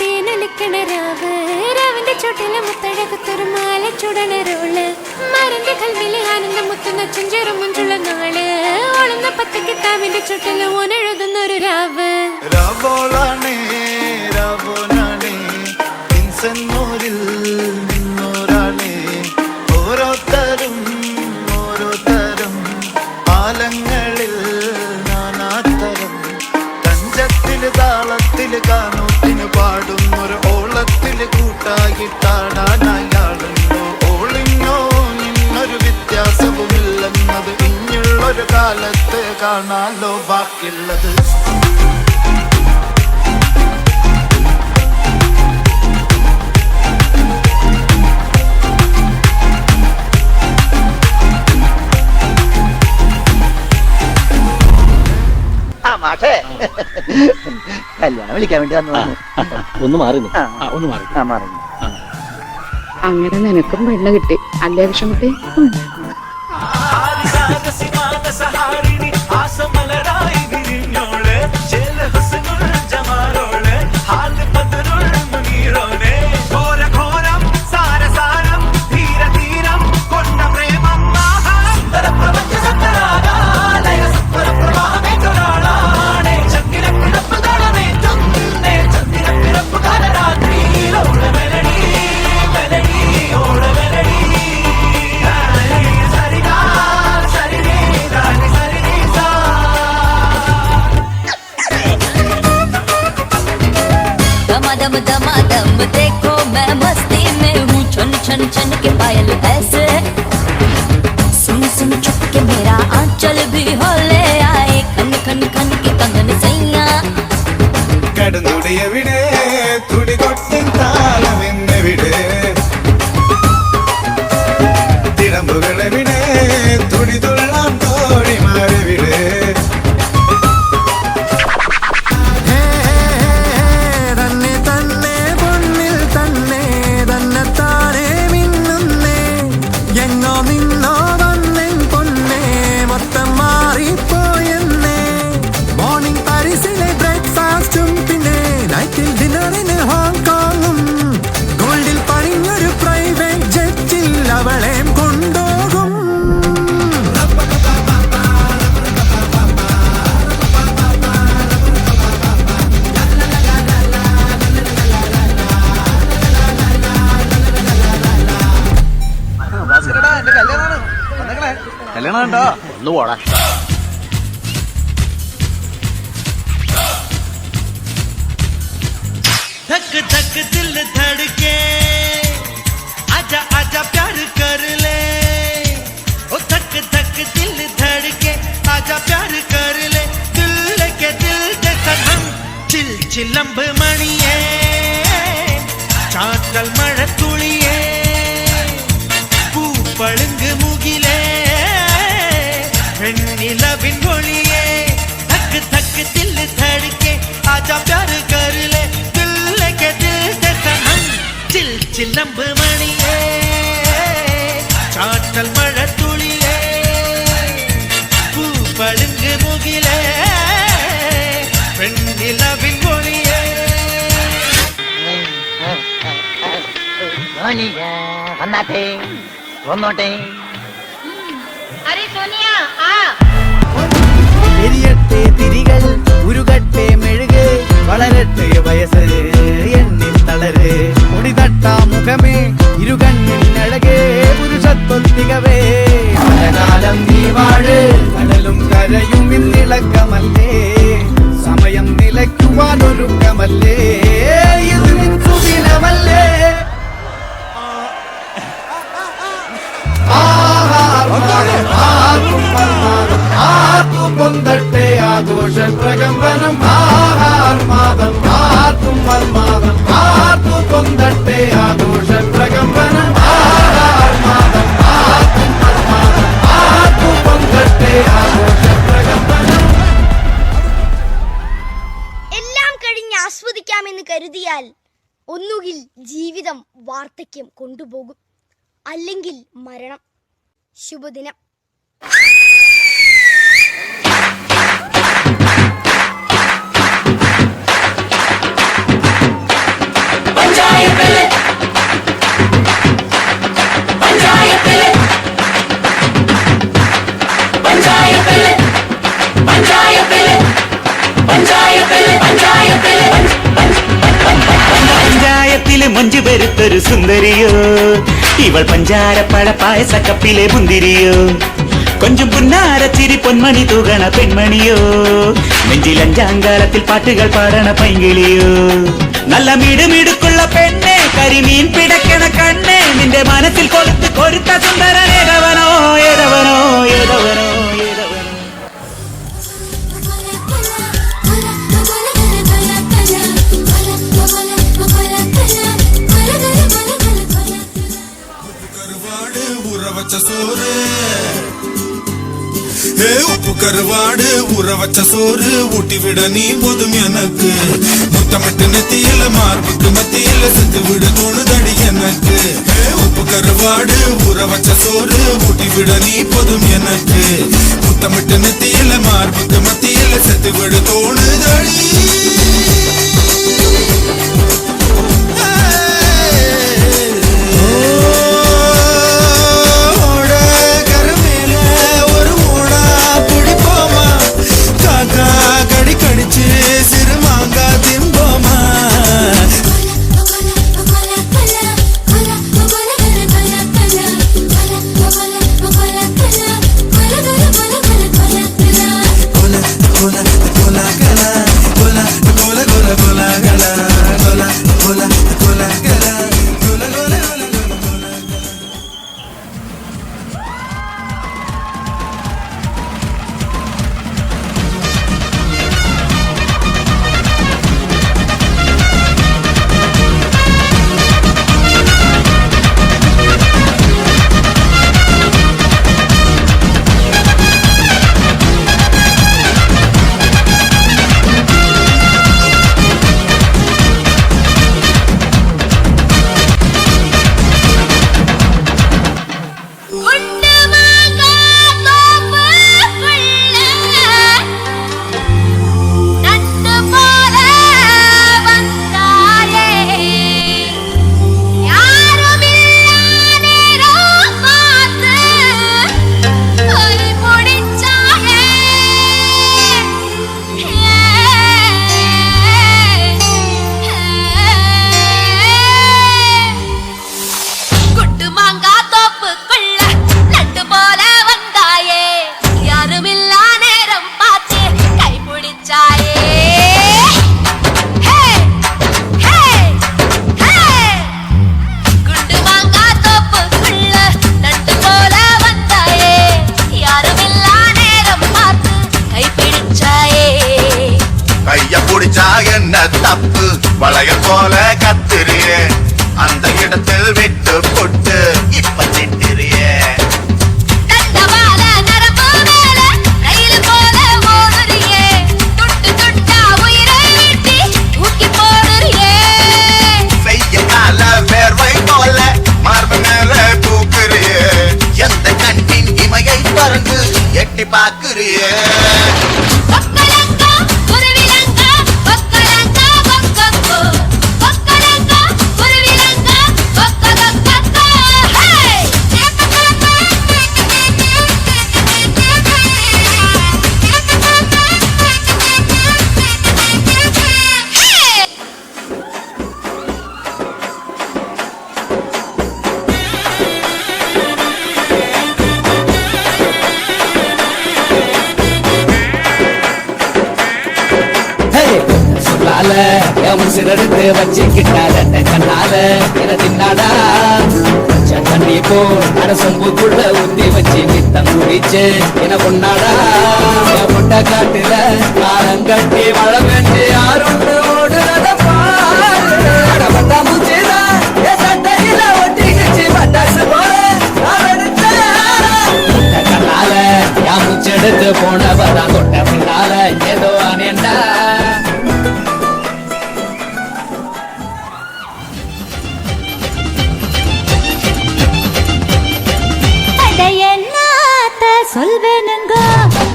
തേനൊലിക്കണ രാവ് രാവിന്റെ ചുട്ടിലെ മുത്തഴകത്തൊരു മാല ചുടണ റോള് മരന്റെ കൽവിലെ ആനന്ദം മുത്തുന്ന ചെഞ്ചേറും മുഞ്ചുള്ള നാള് ഓളുന്ന പത്ത് കിതാബിന്റെ ചുട്ടില് ഓനെഴുതുന്നൊരു രാവ് രാവോളാണേ രാവോനാണേ ഇൻസന്നൂരിൽ നിന്നോരാണേ ഓരോരുത്തരും ഓരോരുത്തരും ആലങ്ങളിൽ നാനാത്തരം തഞ്ചത്തില് താളത്തില് കാനൂത്തിന് പാടുന്നൊരു ഓളത്തില് കൂട്ടായിട്ടാടാനയാളുണ്ടോ ഓളിഞ്ഞോ ഇന്നൊരു വ്യത്യാസവുമില്ലെന്നത് ഇനിയുള്ളൊരു കാലത്ത് കാണാലോ ബാക്കിയുള്ളത് കല്യാണം വിളിക്കാൻ വേണ്ടി വന്നതാണ്. ഒന്ന് മാറി അങ്ങനെ നിനക്കും പെണ്ണ് കിട്ടി അല്ലേ വിഷമത്തെ? दम दमा दम देखो मैं मस्ती में हूँ छन छन छन के पायल ऐसे सुन सुन चुप के मेरा आंचल भी होले आए खन खन खन की कंगन सैया കടന്നുടയവിടെ തുടികൊട്ടിൻ താളമെന്നെവിടെ തിടമ്പുകളെവിടെ തുടിതുള്ളാം തോഴിമാരെവിടെ കല്യാണം ഒന്ന് പോടാ. धक धक दिल धड़के आजा आजा प्यार कर ले ओ धक धक दिल धड़के आजा प्यार कर ले दिल के दिल के सनम चिल चिलंब मणिये चाटल मഴ തുളിയേ പൂപ്പളുങ്ക് മുകിലേ വെണ്ണിലവിൻ ഒളിയേ धक धक दिल धड़के आजा प्यार कर ले चिल चिलंब मणिये चाटल मഴ തുളിയേ പൂപ്പളുങ്ക് മുകിലേ വെണ്ണിലവിൻ ഒളിയേ വന്നാട്ടെ വന്നോട്ടെ. അരെ സോനിയ ആ എരിയട്ടെ തിരികൾ ഉരുകട്ടെ മെഴുക് വളരട്ടെ വയസ്സ് എണ്ണിൽ തളര് പൊടിതട്ടാ മുഖമേ ഇരുകണ്ണിൽ അഴകേ പുരുഷത്വത്തികവേ പലകാലം നീ വാഴ് കടലും കരയും ഇന്നിളക്കമല്ലേ സമയം നിലയ്ക്കുവാനൊരുക്കമല്ലേ ഇത് നിൻ സുദിനമല്ലേ ആർക്കും പൊന്തട്ടെ ആഘോഷ പ്രകമ്പനം ആർമാദം ആർക്കും മന്മാദം ആർക്കും പൊന്തട്ടെ ആഘോഷ പ്രകമ്പനം ആർമാദം ആർക്കും മന്മാദം ആർക്കും പൊന്തട്ടെ ആഘോഷ പ്രകമ്പനം. എല്ലാം കഴിഞ്ഞ് ആസ്വദിക്കാമെന്ന് കരുതിയാൽ ഒന്നുകിൽ ജീവിതം വാർദ്ധക്യം കൊണ്ടുപോകും, അല്ലെങ്കിൽ മരണം. ശുഭദിനം. മഞ്ജു പെരുത്തൊരു സുന്ദരിയോ ഇവൾ പഞ്ചാരപ്പഴ പായസക്കപ്പിലെ മുന്തിരിയോ കൊഞ്ചും പുന്നാരച്ചിരി പൊന്മണി തൂകണ പെൺമണിയോ നെഞ്ചിൽ അഞ്ചാങ്കാലത്തിൽ പാട്ടുകൾ പാടണ പൈങ്കിളിയോ നല്ല മിടുമിടുക്കുള്ള പെണ്ണെ കരിമീൻ പിടക്കണ കണ്ണെ നിന്റെ മനസ്സിൽ കൊളുത്ത് കൊരുത്ത സുന്ദരൻ ഏതവനോ ഏതവനോ ഏതവനോ ഏതവനോ உப்பு கருவாடு ஊற வச்ச சோறு ஊட்டி விட நீ போதும் எனக்கு முத்தமிட்டு நெத்தியில மார்புக்கு மத்தியில செத்து விட தோணுதடி எனக்கு உப்பு கருவாடு ஊற வச்ச சோறு ஊட்டி விட நீ போதும் எனக்கு முத்தமிட்டு நெத்தியில மார்புக்கு மத்தியில செத்து விட தோணுதடி தப்பு வளையல் போல கத்துறியே அந்த இடத்தில் விட்டு போட்டு இப்ப திட்டுறியே செய்ய கால வேர்வை போல மார்பு மேல தூக்குறியே எந்த கண்ணின் இமையை பறந்து எட்டி பாக்குறியே சிறடுத்து வச்சுக்கிட்டால கண்ணால என தின்னாடா தண்ணி போ அரசம்புக்குள்ள ஊத்தி வச்சு வித்தம் குடிச்சு என பொண்ணாடா முட்டை காட்டுல காலம் கட்டி மழை பெஞ்சு யாருண்டு ஓடு நடப்பா மூச்சுதா சட்டையில ஒட்டிக்கிச்சு பட்டாசு போல கண்ணால யா மூச்செடுத்து போனவதான் கொட்ட பின்னால ஏதோ அனேண்டா சொல்வேனுங்க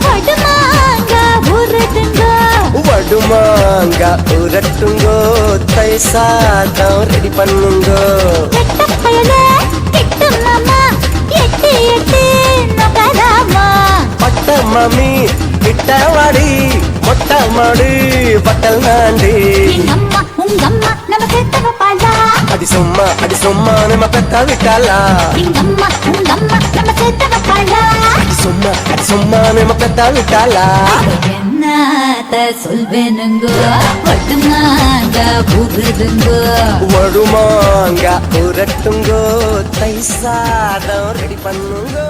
வடுமாங்க உருட்டுங்க வடுமாங்க உரட்டுங்கோ தை சாதம் ரெடி பண்ணுங்கோ கெட்டப்பயல கிட்டும் மாமா எட்டி எட்டி நகராமா பட்ட மாமி கிட்ட வாடி மொட்டை மாடி பட்டல் நாண்டி எங்கம்மா உங்கம்மா நமக்கு தவப்பாளா అది సొమ్మ నిమ్మ పెద్ద విట్టాలా ఇంగమ్మ ఉంగమ్మ నమ్మ చేతవ పాళ్ళ అది సొమ్మ నిమ్మ పెద్ద విట్టాలా என்னத்த சொல்வேனுங்கோ பட்டுமாங்க பூகுதுங்கோ வடுமாங்க உரட்டுங்கோ தை சாதம் ரெடி பண்ணுங்கோ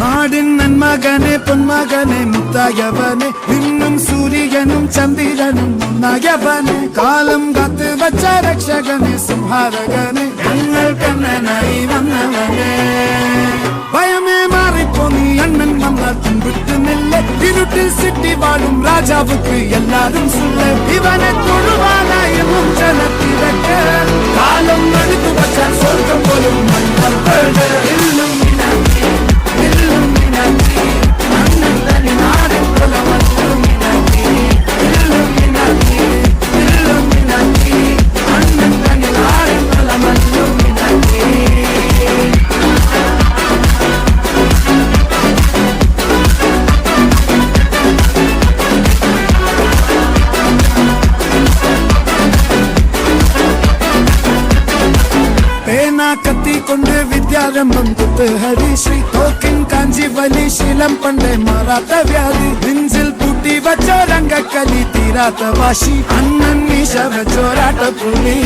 നാടിൻ നന്മകനെ പൊന്മകനെ മുത്തായവനെ ഇന്നും സൂര്യനും ചന്ദ്രനും ഒന്നായവനെ കാലം കാത്ത് വച്ച രക്ഷകനെ സംഹാരകനെ ഞങ്ങൾ കണ്ണനായി വന്നവനെ ഭയമേ മാറിപ്പോ നീ അണ്ണൻ വന്നാൽ പിൻവിട്ട് നില്ല ഇരുട്ടിൽ സിറ്റി വാഴും രാജാവുക്ക് എല്ലാരും സുള്ള ഇവനെ തൊഴുവാനായി ജനത്തിരക്ക് കാലം എടുത്തു വച്ചാൽ സ്വർഗം പോലും മണ്ണൽ ഇല്ലും കത്തി കൊണ്ട് വിദ്യാരംഭം കുത്ത് ഹരിശ്രീ തോക്കിൻ കാഞ്ചി വലി ശീലം പണ്ടേ മാറാത്ത വ്യാധി നെഞ്ചിൽ പൂട്ടി വച്ചോരംഗക്കലി തീരാത്ത വാശി അണ്ണൻ മീശ വെച്ചോരാട്ട പുലി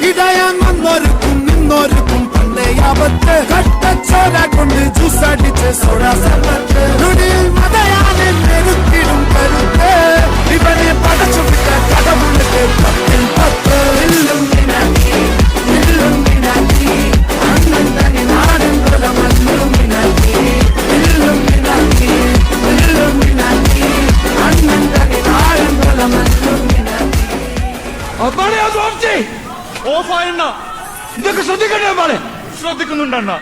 ഇടയാൻ വന്നോർക്കും നിന്നോർക്കും പണ്ടേ ആപത്ത് കട്ടച്ചോര കൊണ്ട് ജ്യൂസടിച്ച് സോഡ സർവത്ത് നുടിയിൽ മതയാനെ നെരുത്തിടും കരുത്ത് ഇവനെ പടച്ചു വിട്ട കടമുള്ളത് പത്തിൽ പത്ത് ഓഫായണ്ണ ഇതൊക്കെ ശ്രദ്ധിക്കണ്ടേ ശ്രദ്ധിക്കുന്നുണ്ടണ്ണ